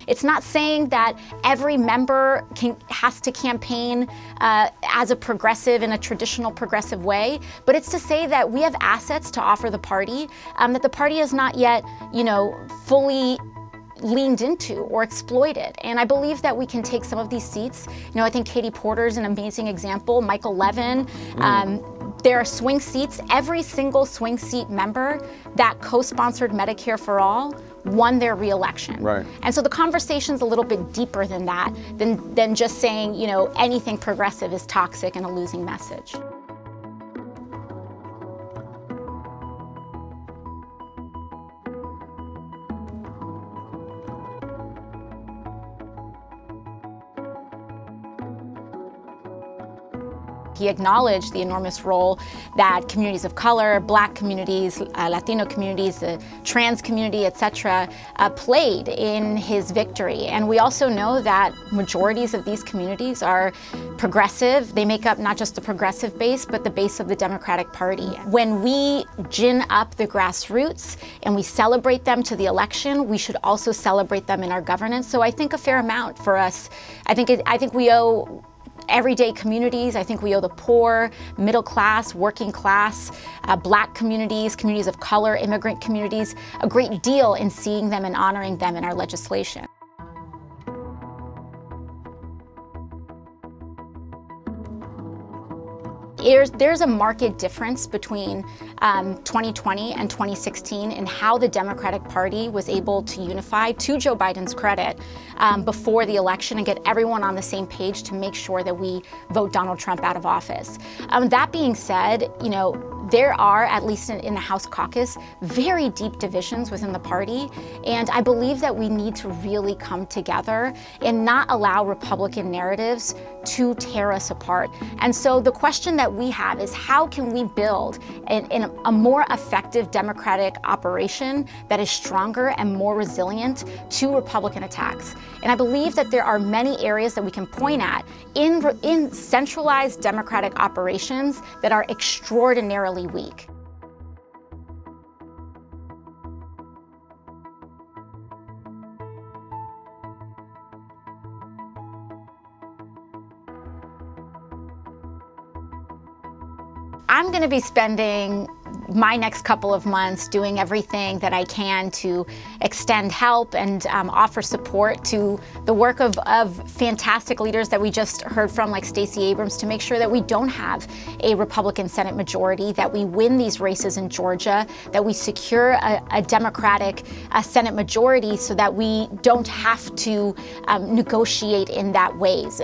It's not saying that every member has to campaign as a progressive in a traditional progressive way, but it's to say that we have assets to offer the party that the party has not yet, fully leaned into or exploited. And I believe that we can take some of these seats. I think Katie Porter's an amazing example, Michael Levin. There are swing seats. Every single swing seat member that co-sponsored Medicare for All won their re-election. Right. And so the conversation's a little bit deeper than that, than just saying, anything progressive is toxic and a losing message. He acknowledged the enormous role that communities of color, Black communities, Latino communities, the trans community, etc., played in his victory. And we also know that majorities of these communities are progressive. They make up not just the progressive base, but the base of the Democratic Party. When we gin up the grassroots and we celebrate them to the election, we should also celebrate them in our governance. So I think a fair amount for us. I think we owe everyday communities. I think we owe the poor, middle class, working class, Black communities, communities of color, immigrant communities, a great deal in seeing them and honoring them in our legislation. There's a marked difference between 2020 and 2016 in how the Democratic Party was able to unify, to Joe Biden's credit, before the election and get everyone on the same page to make sure that we vote Donald Trump out of office. That being said, there are, at least in the House caucus, very deep divisions within the party, and I believe that we need to really come together and not allow Republican narratives to tear us apart. And so the question that we have is, how can we build a more effective Democratic operation that is stronger and more resilient to Republican attacks? And I believe that there are many areas that we can point at in centralized Democratic operations that are extraordinarily weak. I'm going to be spending my next couple of months doing everything that I can to extend help and offer support to the work of fantastic leaders that we just heard from, like Stacey Abrams, to make sure that we don't have a Republican Senate majority, that we win these races in Georgia, that we secure a Democratic Senate majority so that we don't have to negotiate in that ways.